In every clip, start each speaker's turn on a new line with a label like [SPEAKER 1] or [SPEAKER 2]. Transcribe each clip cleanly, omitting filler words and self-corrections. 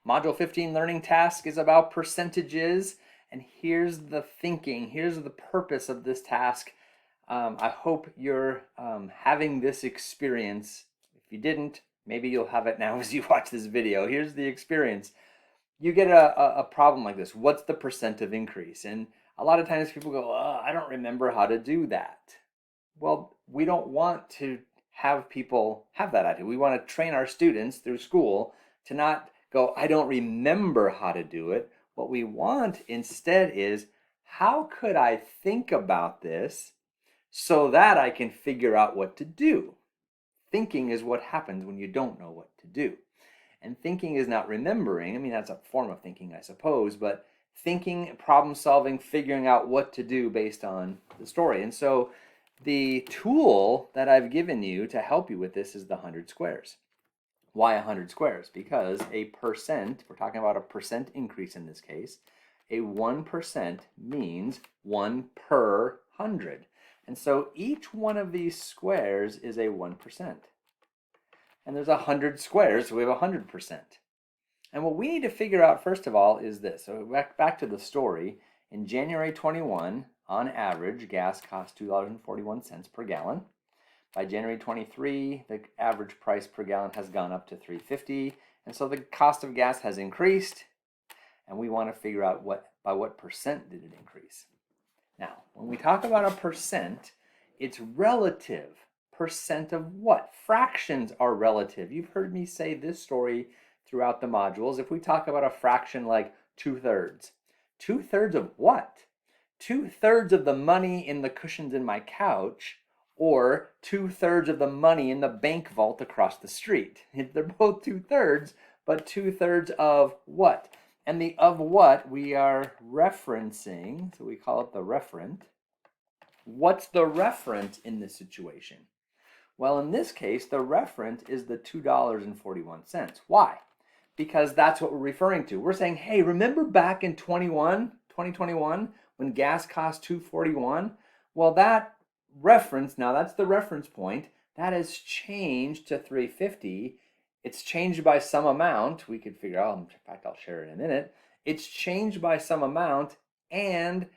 [SPEAKER 1] Module 15 learning task is about percentages, and here's the thinking, here's the purpose of this task. I hope you're having this experience. If you didn't, maybe you'll have it now as you watch this video. Here's the experience. You get a problem like this. What's the percent of increase? And a lot of times people go, oh, I don't remember how to do that. Well, we don't want to have people have that attitude. We want to train our students through school to not go, I don't remember how to do it. What we want instead is, how could I think about this so that I can figure out what to do? Thinking is what happens when you don't know what to do. And thinking is not remembering. I mean, that's a form of thinking, I suppose, but thinking, problem solving, figuring out what to do based on the story. And so the tool that I've given you to help you with this is the 100 squares. Why 100 squares? Because a percent, we're talking about a percent increase in this case, a 1% means 1 per 100. And so each one of these squares is a 1%. And there's 100 squares, so we have 100%. And what we need to figure out first of all is this. So back to the story. In January 21, on average, gas cost $2.41 per gallon. By January 23, the average price per gallon has gone up to $3.50, and so the cost of gas has increased, and we want to figure out by what percent did it increase. Now, when we talk about a percent, it's relative. Percent of what? Fractions are relative. You've heard me say this story throughout the modules. If we talk about a fraction like 2/3, 2/3 of what? 2/3 of the money in the cushions in my couch, or 2/3 of the money in the bank vault across the street. They're both 2/3, but 2/3 of what? And the of what we are referencing, so we call it the referent. What's the referent in this situation? Well, in this case, the referent is the $2.41. Why? Because that's what we're referring to. We're saying, hey, remember back in 2021, when gas cost $2.41? Well, that reference, now that's the reference point, that has changed to $3.50. It's changed by some amount. We could figure out, in fact, I'll share it in a minute. It's changed by some amount, and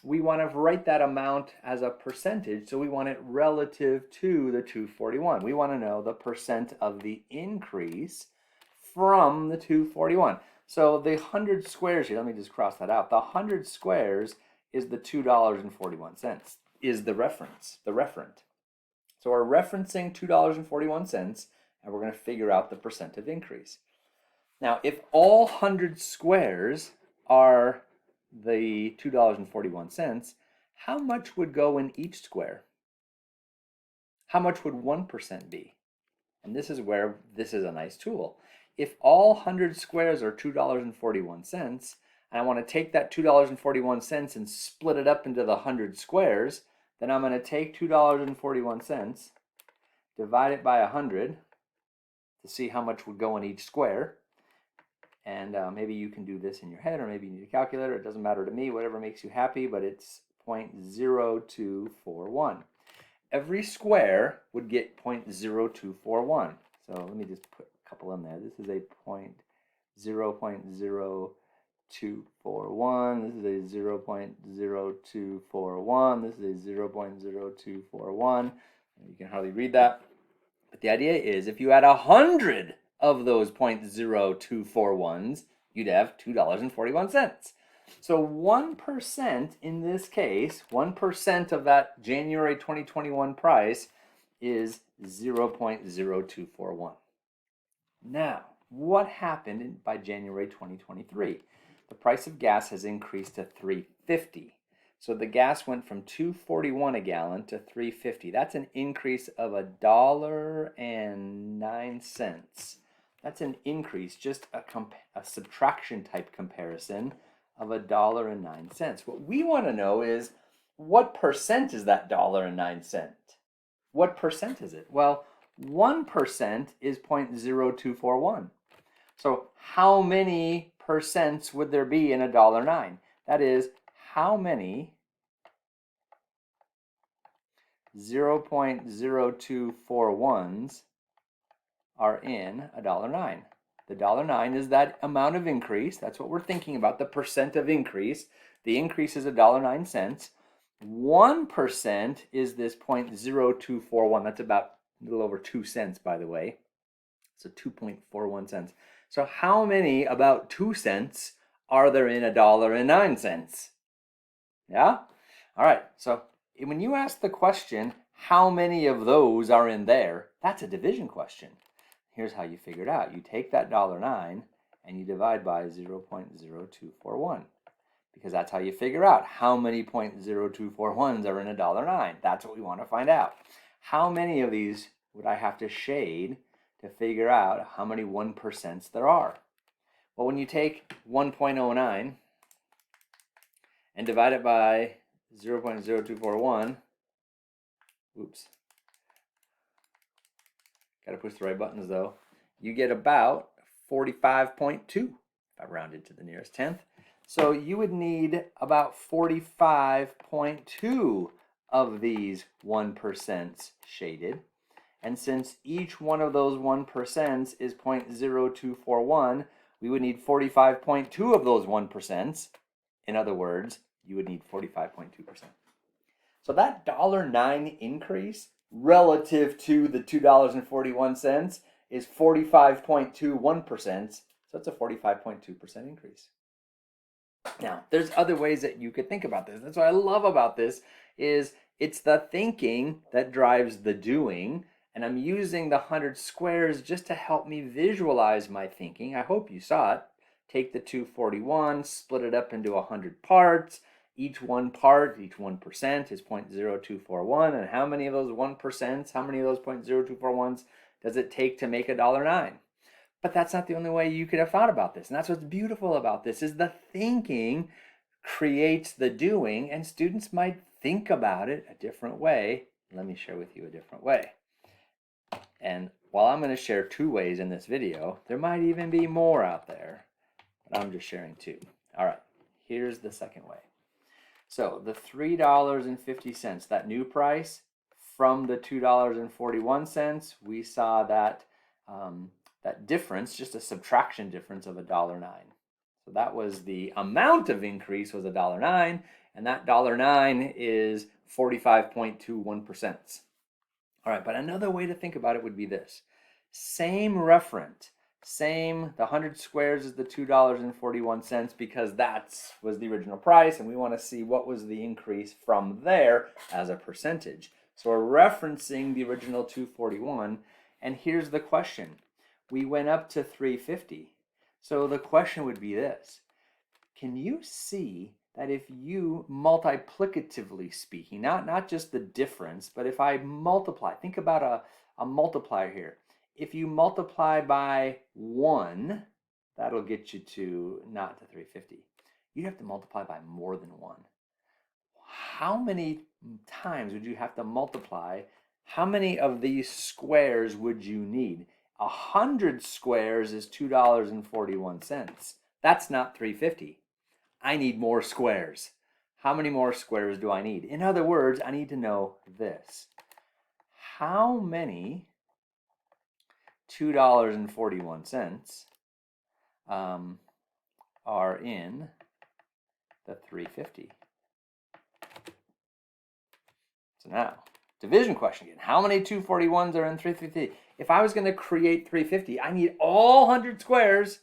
[SPEAKER 1] we want to write that amount as a percentage, so we want it relative to the 241. We want to know the percent of the increase from the 241. So the 100 squares here, let me just cross that out. The 100 squares is the $2.41, is the reference, the referent. So we're referencing $2.41, and we're going to figure out the percent of increase. Now, if all 100 squares are the $2.41, how much would go in each square? How much would 1% be? And this is where this is a nice tool. If all 100 squares are $2.41, and I want to take that $2.41 and split it up into the 100 squares, then I'm going to take $2.41, divide it by 100 to see how much would go in each square. And maybe you can do this in your head, or maybe you need a calculator. It doesn't matter to me, whatever makes you happy, but it's 0.0241. Every square would get 0.0241. So let me just put a couple in there. This is a 0.0241. This is a 0.0241. This is a 0.0241. You can hardly read that. But the idea is, if you had 100 of those 0.0241s, you'd have $2.41. So 1% in this case, 1% of that January 2021 price is 0.0241. Now, what happened by January 2023? The price of gas has increased to $3.50. So the gas went from $2.41 a gallon to $3.50. That's an increase of $1.09. That's an increase, just a subtraction type comparison of $1.09. What we want to know is, what percent is that $1.09? What percent is it? Well, 1% is 0.0241. So how many percents would there be in $1.09? That is, how many 0.0241s are in $1.09? The $1.09 is that amount of increase. That's what we're thinking about, the percent of increase. The increase is $1.09. 1% is this 0.0241. That's about a little over 2 cents, by the way. So 2.41 cents. So how many about 2 cents are there in $1.09? Yeah? All right. So when you ask the question, how many of those are in there? That's a division question. Here's how you figure it out. You take that $1.09 and you divide by 0.0241. Because that's how you figure out how many 0.0241s are in $1.09. That's what we want to find out. How many of these would I have to shade to figure out how many 1% there are? Well, when you take 1.09 and divide it by 0.0241, oops, got to push the right buttons though, you get about 45.2, if I rounded to the nearest tenth. So you would need about 45.2 of these 1% shaded. And since each one of those 1% is 0.0241, we would need 45.2 of those 1%. In other words, you would need 45.2%. So that $1.09 increase relative to the $2.41 is 45.21%. So it's a 45.2% increase. Now, there's other ways that you could think about this. That's what I love about this is it's the thinking that drives the doing. And I'm using the 100 squares just to help me visualize my thinking. I hope you saw it. Take the 241, split it up into 100 parts. Each 1% is 0.0241. And how many of those 1%, how many of those 0.0241s does it take to make $1.09? But that's not the only way you could have thought about this. And that's what's beautiful about this is the thinking creates the doing, and students might think about it a different way. Let me share with you a different way. And while I'm going to share 2 ways in this video, there might even be more out there, but I'm just sharing 2. All right, here's the second way. So the $3.50, that new price from the $2.41, we saw that that difference, just a subtraction difference of $1.09. So that was the amount of increase was $1.09, and that $1.09 is 45.21%. All right, but another way to think about it would be this. Same referent, the 100 squares is the $2.41 because that was the original price, and we want to see what was the increase from there as a percentage. So we're referencing the original 241, and here's the question. We went up to 350. So the question would be this. Can you see that if you multiplicatively speaking, not just the difference, but if I multiply, think about a multiplier here. If you multiply by 1, that'll get you to not to 350. You'd have to multiply by more than 1. How many times would you have to multiply? How many of these squares would you need? 100 squares is $2.41. That's not 350. I need more squares. How many more squares do I need? In other words, I need to know this. How many $2.41 are in the 350? So now, division question again. How many 241s are in 350? If I was going to create 350, I need all 100 squares,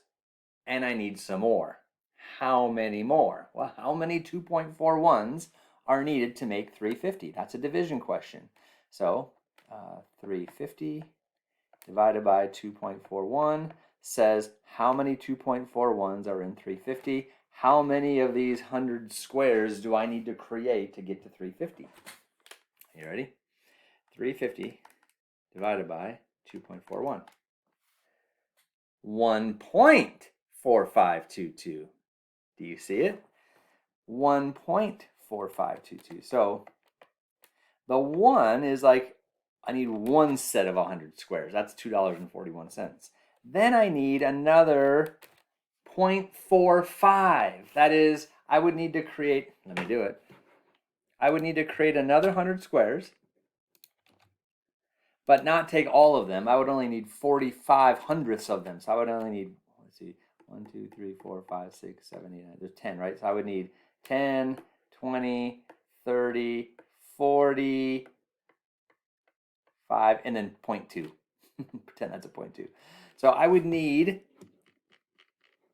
[SPEAKER 1] and I need some more. How many more? Well, how many 2.41s are needed to make 350? That's a division question. So 350 divided by 2.41 says how many 2.41s are in 350? How many of these 100 squares do I need to create to get to 350? You ready? 350 divided by 2.41. 1.4522. Do you see it? 1.4522. So the 1 is like, I need one set of 100 squares. That's $2.41. Then I need another 0.45. That is, I would need to create, let me do it. I would need to create another 100 squares. but not take all of them. I would only need 45 hundredths of them. So I would only need, let's see, 1, 2, 3, 4, 5, 6, 7, 8, 9. There's 10, right? So I would need 10, 20, 30, 40, 5, and then 0.2. Pretend that's a 0.2. So I would need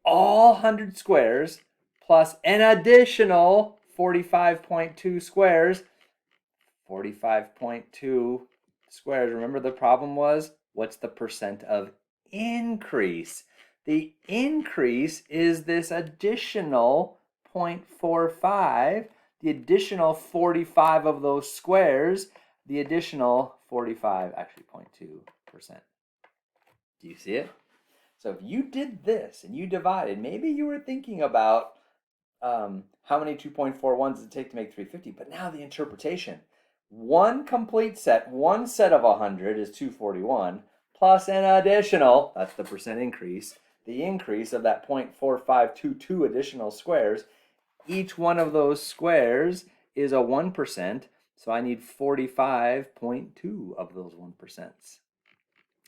[SPEAKER 1] all 100 squares plus an additional 45.2 squares. 45.2 squares. Remember the problem was, what's the percent of increase? The increase is this additional 0.45, the additional 45 of those squares, the additional 45, actually 0.2%. Do you see it? So if you did this and you divided, maybe you were thinking about how many 2.41s does it take to make 350, but now the interpretation. One complete set, one set of 100 is 241, plus an additional, that's the percent increase, the increase of that 0.4522 additional squares. Each one of those squares is a 1%, so I need 45.2 of those 1%.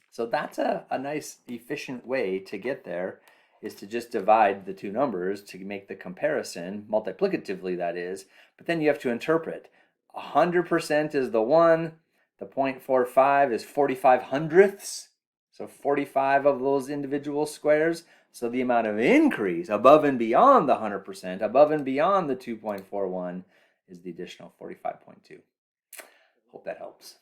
[SPEAKER 1] So that's a nice efficient way to get there, is to just divide the two numbers to make the comparison, multiplicatively that is, but then you have to interpret. 100% is the 1, the 0.45 is 45 hundredths, so 45 of those individual squares. So the amount of increase above and beyond the 100%, above and beyond the 2.41, is the additional 45.2. Hope that helps.